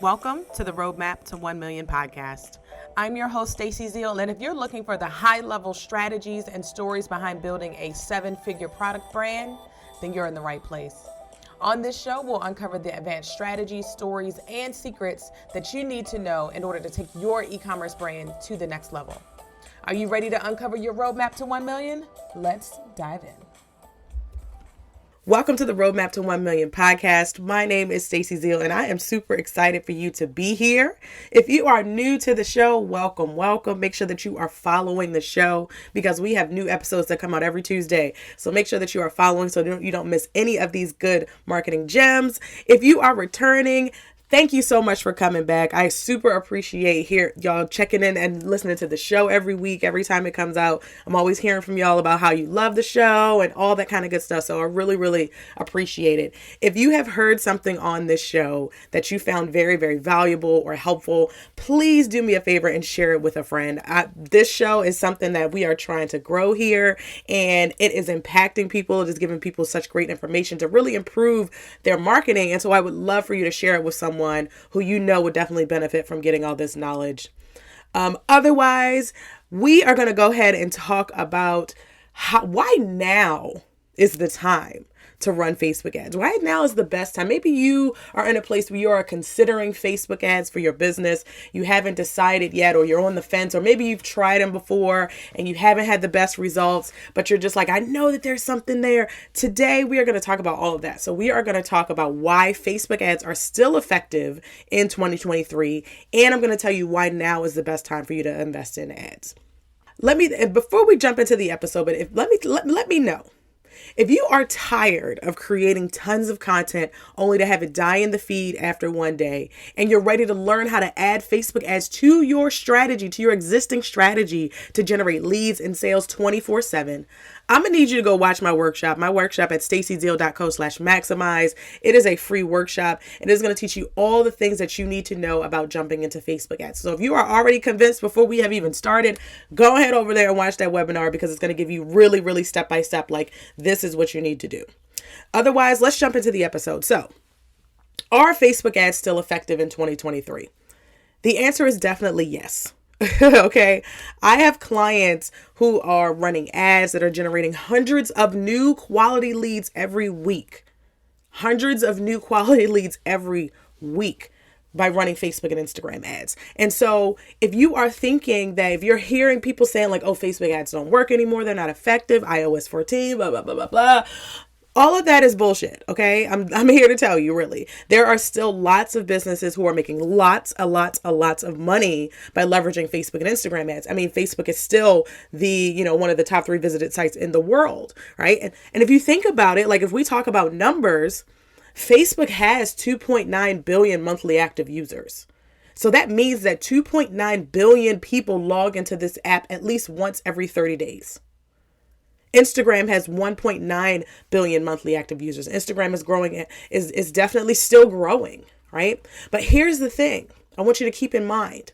Welcome to the Roadmap to 1 Million podcast. I'm your host, Stacey Zeal, and if you're looking for the high-level strategies and stories behind building a seven-figure product brand, then you're in the right place. On this show, we'll uncover the advanced strategies, stories, and secrets that you need to know in order to take your e-commerce brand to the next level. Are you ready to uncover your roadmap to 1 million? Let's dive in. Welcome to the Roadmap to 1 Million podcast. My name is Stacey Zeal, and I am super excited for you to be here. If you are new to the show, welcome. Make sure that you are following the show because we have new episodes that come out every Tuesday. So make sure that you are following so you don't miss any of these good marketing gems. If you are returning, thank you so much for coming back. I super appreciate y'all checking in and listening to the show every week, every time it comes out. I'm always hearing from y'all about how you love the show and all that kind of good stuff. So I really appreciate it. If you have heard something on this show that you found very, very valuable or helpful, please do me a favor and share it with a friend. This show is something that we are trying to grow here, and it is impacting people. It is giving people such great information to really improve their marketing. And so I would love for you to share it with someone who you know would definitely benefit from getting all this knowledge. Otherwise, we are going to go ahead and talk about why now is the time to run Facebook ads. Right now is the best time. Maybe you are in a place where you are considering Facebook ads for your business. You haven't decided yet, or you're on the fence, or maybe you've tried them before and you haven't had the best results, but you're just like, I know that there's something there. Today, we are going to talk about all of that. So we are going to talk about why Facebook ads are still effective in 2023. And I'm going to tell you why now is the best time for you to invest in ads. Before we jump into the episode, let me know. If you are tired of creating tons of content only to have it die in the feed after one day, and you're ready to learn how to add Facebook ads to your strategy, to your existing strategy to generate leads and sales 24/7, I'm going to need you to go watch my workshop at staceyzeal.co/maximize. It is a free workshop, and it is going to teach you all the things that you need to know about jumping into Facebook ads. So if you are already convinced before we have even started, go ahead over there and watch that webinar because it's going to give you really step-by-step, like this is what you need to do. Otherwise, let's jump into the episode. So, are Facebook ads still effective in 2023? The answer is definitely yes. Okay. I have clients who are running ads that are generating hundreds of new quality leads every week. Hundreds of new quality leads every week by running Facebook and Instagram ads. And so if you are thinking that, if you're hearing people saying like, oh, Facebook ads don't work anymore, they're not effective, iOS 14, blah, blah, blah, blah, blah. All of that is bullshit, okay? I'm here to tell you, really. There are still lots of businesses who are making lots of money by leveraging Facebook and Instagram ads. I mean, Facebook is still one of the top 3 visited sites in the world, right? And if you think about it, like if we talk about numbers, Facebook has 2.9 billion monthly active users. So that means that 2.9 billion people log into this app at least once every 30 days. Instagram has 1.9 billion monthly active users. Instagram is growing, is definitely still growing, right? But here's the thing I want you to keep in mind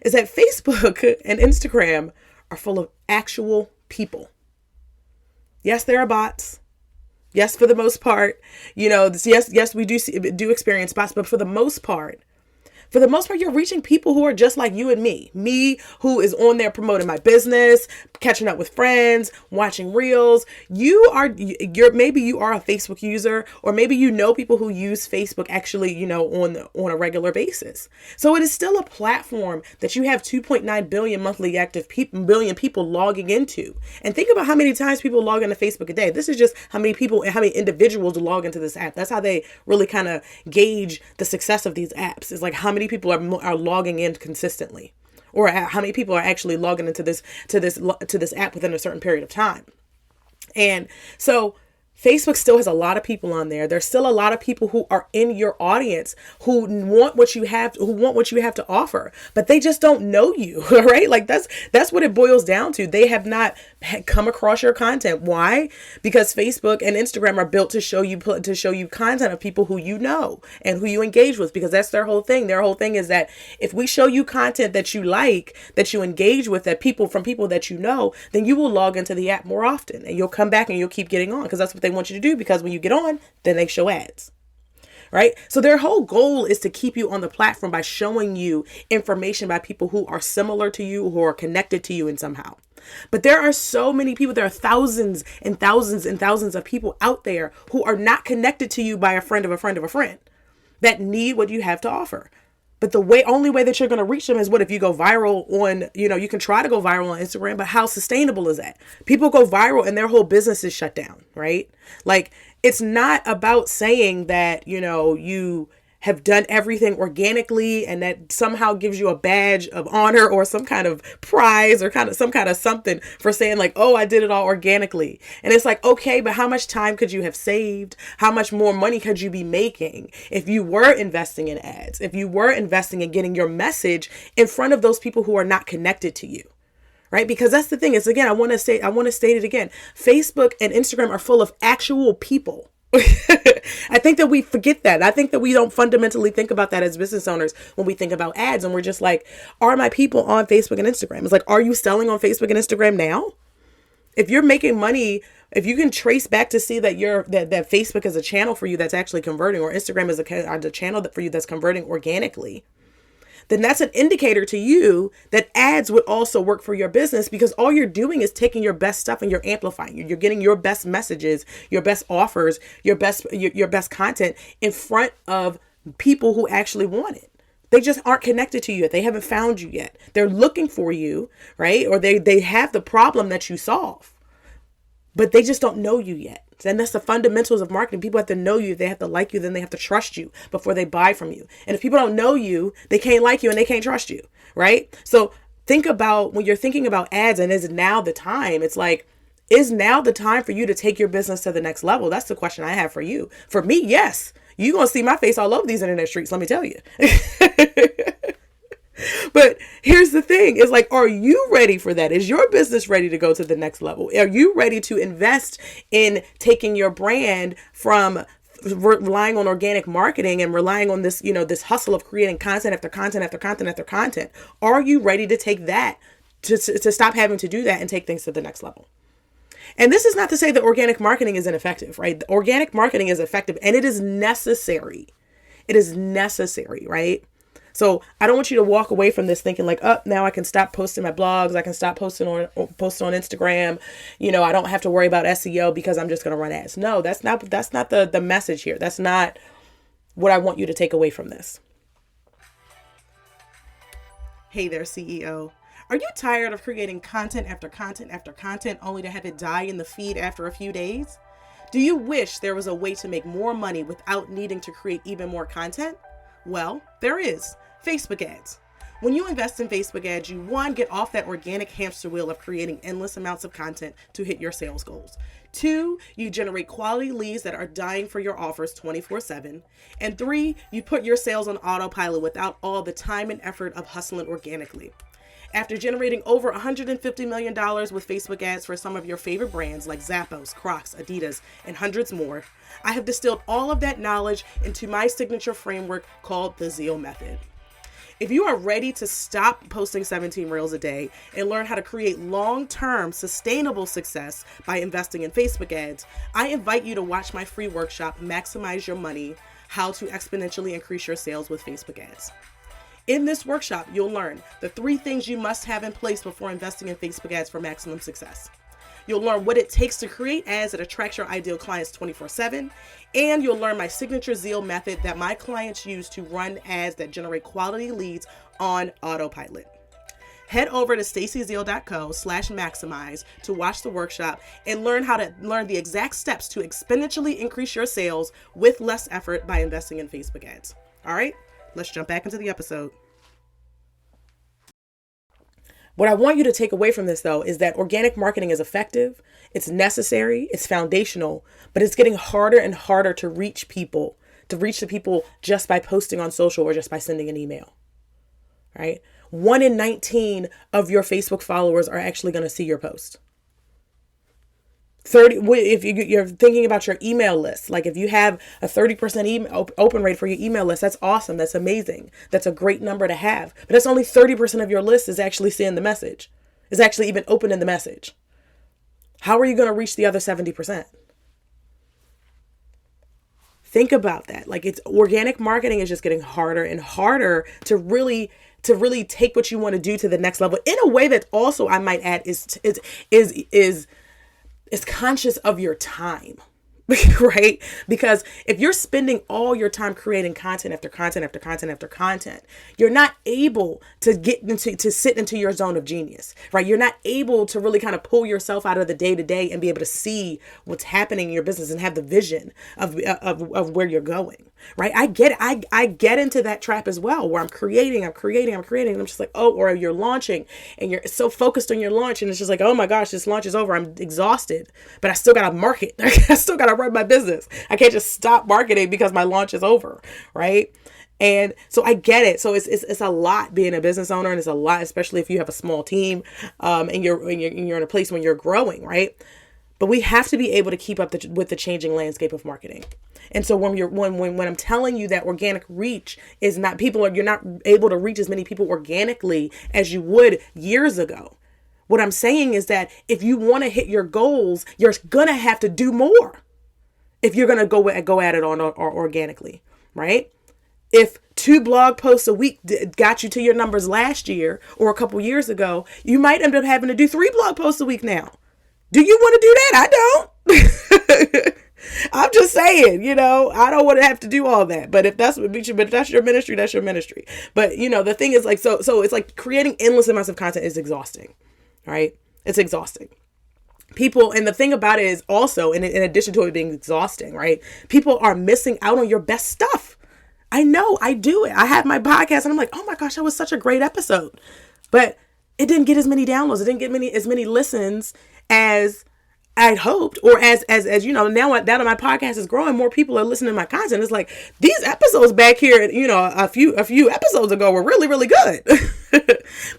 is that Facebook and Instagram are full of actual people. Yes, there are bots. Yes, for the most part, yes, we do experience bots, but for the most part, you're reaching people who are just like you and me who is on there promoting my business, catching up with friends, watching reels. Maybe you are a Facebook user, or maybe you know people who use Facebook actually, on a regular basis. So it is still a platform that you have 2.9 billion monthly active billion people logging into. And think about how many times people log into Facebook a day. This is just how many people and how many individuals log into this app. That's how they really kind of gauge the success of these apps. It's like how many people are logging in consistently, or how many people are actually logging into this app within a certain period of time. And so Facebook still has a lot of people on there. There's still a lot of people who are in your audience who want what you have to offer, but they just don't know you, right? Like that's what it boils down to. They have not come across your content. Why? Because Facebook and Instagram are built to show you content of people who you know and who you engage with, because that's their whole thing. Their whole thing is that if we show you content that you like, that you engage with, that people that you know, then you will log into the app more often and you'll come back and you'll keep getting on, because that's what they want you to do, because when you get on, then they show ads. right? So their whole goal is to keep you on the platform by showing you information by people who are similar to you, who are connected to you in somehow. But there are so many people, there are thousands and thousands and thousands of people out there who are not connected to you by a friend of a friend of a friend that need what you have to offer. But the only way that you're going to reach them is what if you go viral on, you can try to go viral on Instagram, but how sustainable is that? People go viral and their whole business is shut down, right? Like, it's not about saying that, you have done everything organically and that somehow gives you a badge of honor or some kind of prize or some kind of something for saying like, oh, I did it all organically. And it's like, okay, but how much time could you have saved? How much more money could you be making if you were investing in ads, if you were investing in getting your message in front of those people who are not connected to you? Right? Because that's the thing is, again, I want to state it again. Facebook and Instagram are full of actual people. I think that we forget that. I think that we don't fundamentally think about that as business owners when we think about ads. And we're just like, are my people on Facebook and Instagram? It's like, are you selling on Facebook and Instagram now? If you're making money, if you can trace back to see that that Facebook is a channel for you that's actually converting, or Instagram is a channel for you that's converting organically, then that's an indicator to you that ads would also work for your business, because all you're doing is taking your best stuff and you're amplifying it. You're getting your best messages, your best offers, your best content in front of people who actually want it. They just aren't connected to you yet. They haven't found you yet. They're looking for you, right? Or they have the problem that you solve, but they just don't know you yet. And that's the fundamentals of marketing. People have to know you. They have to like you. Then they have to trust you before they buy from you. And if people don't know you, they can't like you and they can't trust you, right? So think about when you're thinking about ads, and is now the time? It's like, is now the time for you to take your business to the next level? That's the question I have for you. For me, yes. You're going to see my face all over these internet streets, let me tell you. But here's the thing, is like, are you ready for that? Is your business ready to go to the next level? Are you ready to invest in taking your brand from relying on organic marketing and relying on this, this hustle of creating content after content after content after content? Are you ready to take that, to stop having to do that and take things to the next level? And this is not to say that organic marketing is ineffective, right? Organic marketing is effective and it is necessary. It is necessary, right? So I don't want you to walk away from this thinking like, oh, now I can stop posting my blogs. I can stop posting on Instagram. I don't have to worry about SEO because I'm just going to run ads. No, that's not the message here. That's not what I want you to take away from this. Hey there, CEO. Are you tired of creating content after content after content only to have it die in the feed after a few days? Do you wish there was a way to make more money without needing to create even more content? Well, there is. Facebook ads. When you invest in Facebook ads, you, one, get off that organic hamster wheel of creating endless amounts of content to hit your sales goals. Two, you generate quality leads that are dying for your offers 24/7. And three, you put your sales on autopilot without all the time and effort of hustling organically. After generating over $150 million with Facebook ads for some of your favorite brands like Zappos, Crocs, Adidas, and hundreds more, I have distilled all of that knowledge into my signature framework called the Zeal Method. If you are ready to stop posting 17 reels a day and learn how to create long-term sustainable success by investing in Facebook ads, I invite you to watch my free workshop, Maximize Your Money: How to Exponentially Increase Your Sales with Facebook Ads. In this workshop, you'll learn the 3 things you must have in place before investing in Facebook ads for maximum success. You'll learn what it takes to create ads that attract your ideal clients 24/7, and you'll learn my signature Zeal method that my clients use to run ads that generate quality leads on autopilot. Head over to stacyzeal.co/maximize to watch the workshop and learn the exact steps to exponentially increase your sales with less effort by investing in Facebook ads. All right, let's jump back into the episode. What I want you to take away from this, though, is that organic marketing is effective, it's necessary, it's foundational, but it's getting harder and harder to reach the people just by posting on social or just by sending an email, right? 1 in 19 of your Facebook followers are actually going to see your post. 30, if you're thinking about your email list, like if you have a 30% open rate for your email list, that's awesome. That's amazing. That's a great number to have. But that's only 30% of your list is actually seeing the message, is actually even opening the message. How are you going to reach the other 70%? think about that. Like, it's organic marketing is just getting harder and harder to really take what you want to do to the next level in a way that also, I might add, is conscious of your time. Right? Because if you're spending all your time creating content after content after content after content, you're not able to sit into your zone of genius, right? You're not able to really kind of pull yourself out of the day to day and be able to see what's happening in your business and have the vision of where you're going, right? I get it. I get into that trap as well, where I'm creating. And I'm just like, oh, or you're launching and you're so focused on your launch and it's just like, oh my gosh, this launch is over. I'm exhausted, but I still got to market. I still got to run my business. I can't just stop marketing because my launch is over, right? And so I get it. So it's a lot being a business owner, and it's a lot, especially if you have a small team, and you're in a place when you're growing, right? But we have to be able to keep up with the changing landscape of marketing. And so when I'm telling you that organic reach is not, you're not able to reach as many people organically as you would years ago. What I'm saying is that if you want to hit your goals, you're going to have to do more if you're going to go at it organically, right? If 2 blog posts a week got you to your numbers last year or a couple years ago, you might end up having to do 3 blog posts a week now. Do you want to do that? I don't. I'm just saying, I don't want to have to do all that. But if that's your ministry, that's your ministry. But the thing is, like, so it's like creating endless amounts of content is exhausting, right? It's exhausting. People, and the thing about it is also, in addition to it being exhausting, right? People are missing out on your best stuff. I know, I do it. I have my podcast and I'm like, oh my gosh, that was such a great episode. But it didn't get as many downloads. It didn't get as many listens as I'd hoped, or as now that my podcast is growing, more people are listening to my content. It's like these episodes back here, a few episodes ago were really, really good.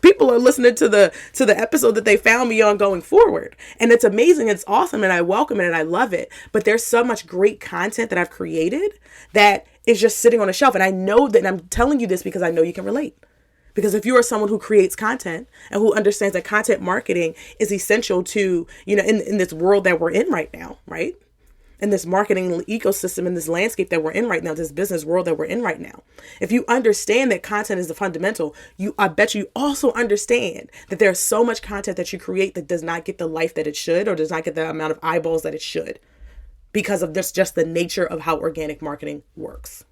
People are listening to the episode that they found me on going forward. And it's amazing. It's awesome. And I welcome it and I love it. But there's so much great content that I've created that is just sitting on a shelf. And I know that, and I'm telling you this because I know you can relate. Because if you are someone who creates content and who understands that content marketing is essential to, in this world that we're in right now, right? In this marketing ecosystem, in this landscape that we're in right now, this business world that we're in right now. If you understand that content is the fundamental, I bet you also understand that there's so much content that you create that does not get the life that it should, or does not get the amount of eyeballs that it should, because of this, just the nature of how organic marketing works.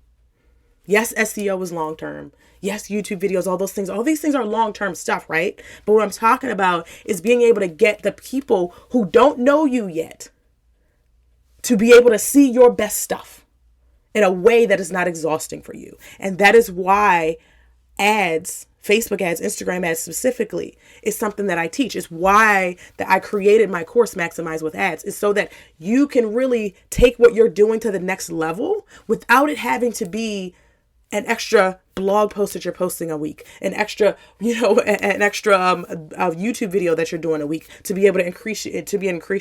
Yes, SEO is long-term. Yes, YouTube videos, all these things are long-term stuff, right? But what I'm talking about is being able to get the people who don't know you yet to be able to see your best stuff in a way that is not exhausting for you. And that is why ads, Facebook ads, Instagram ads specifically, is something that I teach. It's why that I created my course, Maximize with Ads, is so that you can really take what you're doing to the next level without it having to be an extra blog post that you're posting a week, an extra YouTube video that you're doing a week to be able to increase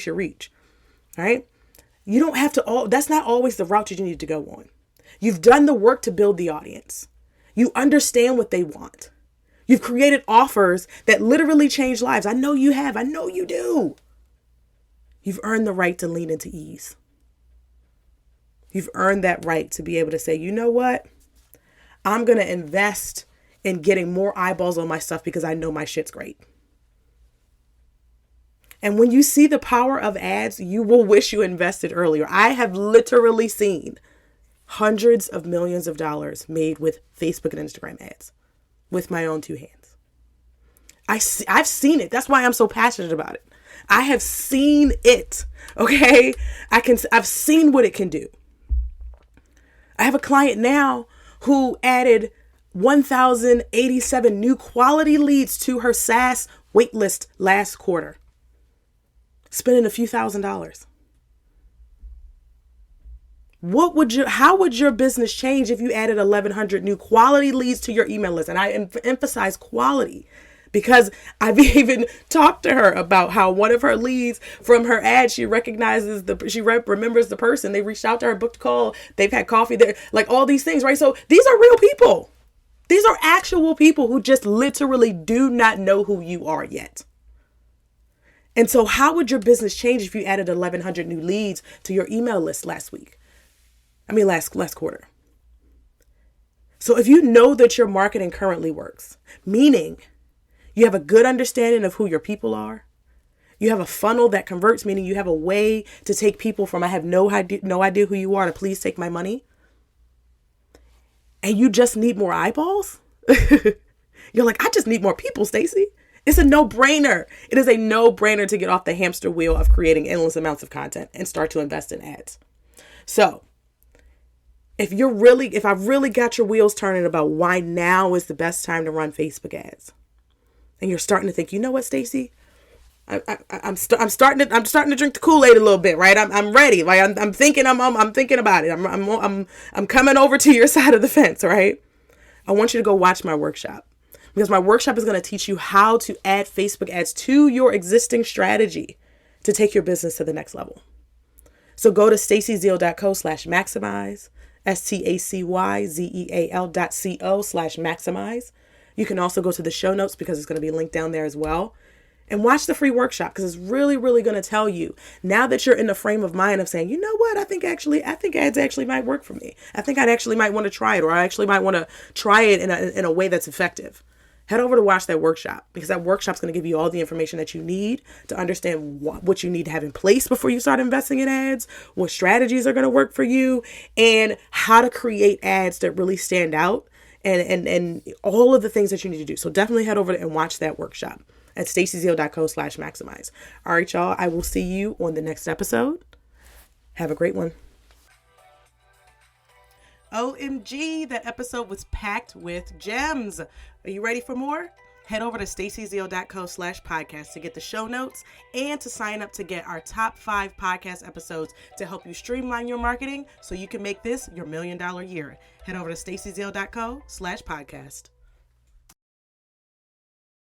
your reach. All right. You don't have to that's not always the route you need to go on. You've done the work to build the audience. You understand what they want. You've created offers that literally change lives. I know you have. I know you do. You've earned the right to lean into ease. You've earned that right to be able to say, you know what? I'm going to invest in getting more eyeballs on my stuff because I know my shit's great. And when you see the power of ads, you will wish you invested earlier. I have literally seen hundreds of millions of dollars made with Facebook and Instagram ads with my own 2 hands. I've seen it. That's why I'm so passionate about it. I have seen it. Okay. I've seen what it can do. I have a client now who added 1,087 new quality leads to her SaaS waitlist last quarter, spending a few $1,000s. How would your business change if you added 1,100 new quality leads to your email list? And I emphasize quality because I've even talked to her about how one of her leads from her ad, she recognizes remembers the person. They reached out to her, booked a call. They've had coffee there, like all these things, right? So these are real people. These are actual people who just literally do not know who you are yet. And so how would your business change if you added 1,100 new leads to your email list last week? last quarter. So if you know that your marketing currently works, meaning you have a good understanding of who your people are, you have a funnel that converts, meaning you have a way to take people from I have no idea who you are to please take my money, and you just need more eyeballs, you're like, I just need more people, Stacey. It's a no-brainer. It is a no-brainer to get off the hamster wheel of creating endless amounts of content and start to invest in ads. So if I've really got your wheels turning about why now is the best time to run Facebook ads, and you're starting to think, you know what, Stacey, I'm starting to drink the Kool-Aid a little bit, right? I'm ready. Like I'm thinking about it. I'm coming over to your side of the fence, right? I want you to go watch my workshop, because my workshop is going to teach you how to add Facebook ads to your existing strategy to take your business to the next level. So go to staceyzeal.co/maximize, staceyzeal.co/maximize. You can also go to the show notes because it's going to be linked down there as well. And watch the free workshop, because it's really, really going to tell you, now that you're in the frame of mind of saying, you know what, I think ads actually might work for me. I think I'd actually might want to try it, or I actually might want to try it in a way that's effective. Head over to watch that workshop, because that workshop's going to give you all the information that you need to understand what you need to have in place before you start investing in ads, what strategies are going to work for you, and how to create ads that really stand out, and all of the things that you need to do. So definitely head over and watch that workshop at staceyzeal.co/maximize. All right, y'all. I will see you on the next episode. Have a great one. OMG, that episode was packed with gems. Are you ready for more? Head over to staceyzeal.co/podcast to get the show notes and to sign up to get our top 5 podcast episodes to help you streamline your marketing so you can make this your $1 million year. Head over to staceyzeal.co/podcast.